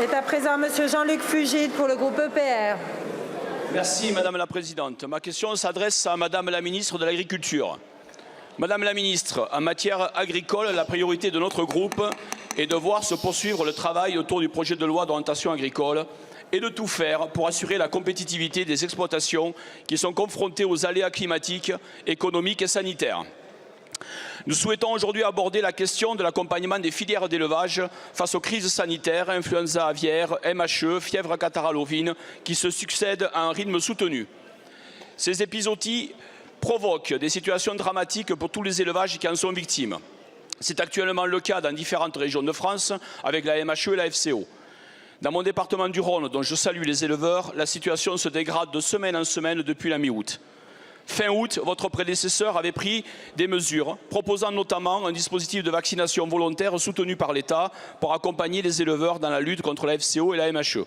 Est à présent Monsieur Jean-Luc Fugit pour le groupe EPR. Merci Madame la Présidente. Ma question s'adresse à Madame la Ministre de l'Agriculture. Madame la Ministre, en matière agricole, la priorité de notre groupe est de voir se poursuivre le travail autour du projet de loi d'orientation agricole et de tout faire pour assurer la compétitivité des exploitations qui sont confrontées aux aléas climatiques, économiques et sanitaires. Nous souhaitons aujourd'hui aborder la question de l'accompagnement des filières d'élevage face aux crises sanitaires, influenza aviaire, MHE, fièvre catarrhale ovine, qui se succèdent à un rythme soutenu. Ces épisodies provoquent des situations dramatiques pour tous les élevages qui en sont victimes. C'est actuellement le cas dans différentes régions de France avec la MHE et la FCO. Dans mon département du Rhône, dont je salue les éleveurs, la situation se dégrade de semaine en semaine depuis la mi-août. Fin août, votre prédécesseur avait pris des mesures, proposant notamment un dispositif de vaccination volontaire soutenu par l'État pour accompagner les éleveurs dans la lutte contre la FCO et la MHE.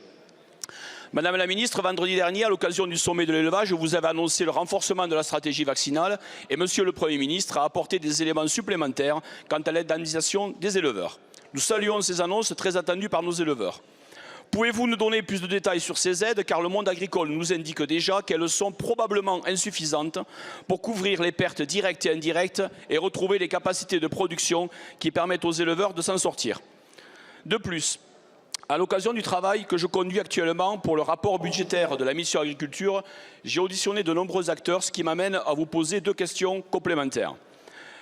Madame la Ministre, vendredi dernier, à l'occasion du sommet de l'élevage, vous avez annoncé le renforcement de la stratégie vaccinale et Monsieur le Premier ministre a apporté des éléments supplémentaires quant à l'indemnisation des éleveurs. Nous saluons ces annonces très attendues par nos éleveurs. Pouvez-vous nous donner plus de détails sur ces aides, car le monde agricole nous indique déjà qu'elles sont probablement insuffisantes pour couvrir les pertes directes et indirectes et retrouver les capacités de production qui permettent aux éleveurs de s'en sortir. De plus, à l'occasion du travail que je conduis actuellement pour le rapport budgétaire de la mission agriculture, j'ai auditionné de nombreux acteurs, ce qui m'amène à vous poser deux questions complémentaires.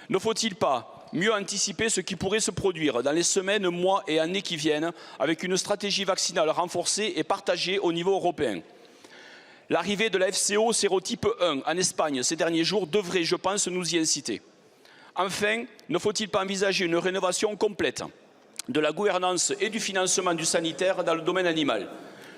Ne faut-il pas mieux anticiper ce qui pourrait se produire dans les semaines, mois et années qui viennent avec une stratégie vaccinale renforcée et partagée au niveau européen? L'arrivée de la FCO sérotype 1 en Espagne ces derniers jours devrait, je pense, nous y inciter. Enfin, ne faut-il pas envisager une rénovation complète de la gouvernance et du financement du sanitaire dans le domaine animal?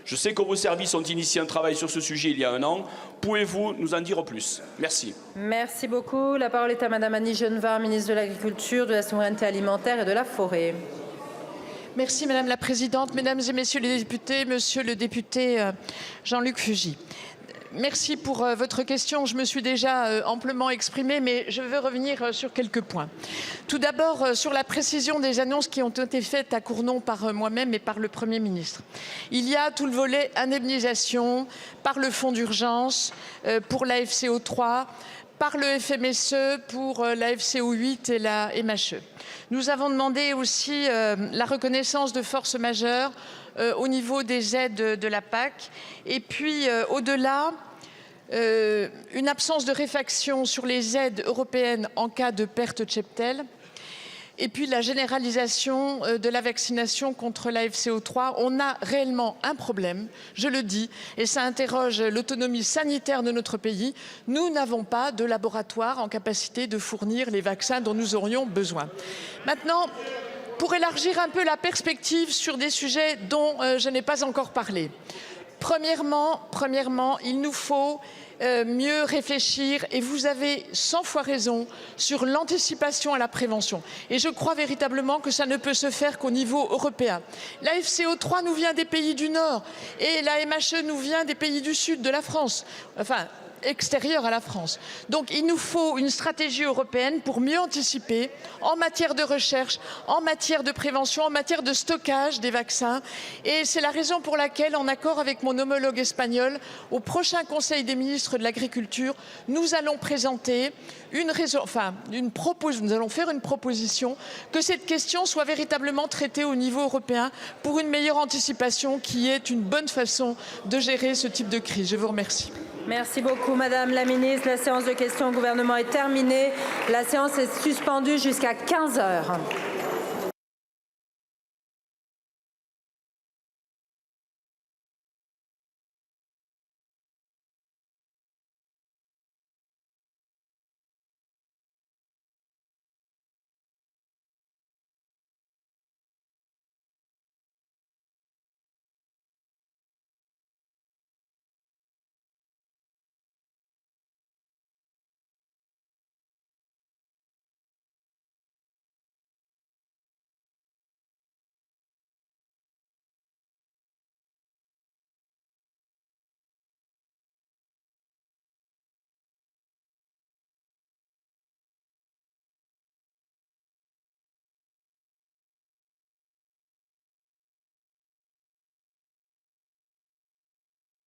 Je sais que vos services ont initié un travail sur ce sujet il y a un an. Pouvez-vous nous en dire plus? Merci. Merci beaucoup. La parole est à Madame Annie Genevard, ministre de l'Agriculture, de la Souveraineté alimentaire et de la Forêt. Merci Madame la Présidente, Mesdames et Messieurs les députés, Monsieur le député Jean-Luc Fugit. Merci pour votre question. Je me suis déjà amplement exprimée, mais je veux revenir sur quelques points. Tout d'abord, sur la précision des annonces qui ont été faites à Cournon par moi-même et par le Premier ministre. Il y a tout le volet indemnisation par le fonds d'urgence pour la FCO 3, par le FMSE pour la FCO 8 et la MHE. Nous avons demandé aussi la reconnaissance de force majeure au niveau des aides de la PAC. Et puis, au-delà, une absence de réfaction sur les aides européennes en cas de perte de cheptel. Et puis, la généralisation de la vaccination contre la FCO3. On a réellement un problème, je le dis, et ça interroge l'autonomie sanitaire de notre pays. Nous n'avons pas de laboratoire en capacité de fournir les vaccins dont nous aurions besoin. Maintenant, pour élargir un peu la perspective sur des sujets dont je n'ai pas encore parlé. Premièrement, il nous faut mieux réfléchir, et vous avez 100 fois raison, sur l'anticipation et la prévention. Et je crois véritablement que ça ne peut se faire qu'au niveau européen. La FCO3 nous vient des pays du Nord et la MHE nous vient des pays du Sud de la France. Enfin, extérieure à la France. Donc il nous faut une stratégie européenne pour mieux anticiper en matière de recherche, en matière de prévention, en matière de stockage des vaccins. Et c'est la raison pour laquelle, en accord avec mon homologue espagnol, au prochain Conseil des ministres de l'Agriculture, nous allons présenter nous allons faire une proposition que cette question soit véritablement traitée au niveau européen pour une meilleure anticipation qui est une bonne façon de gérer ce type de crise. Je vous remercie. Merci beaucoup Madame la Ministre. La séance de questions au gouvernement est terminée. La séance est suspendue jusqu'à 15 heures.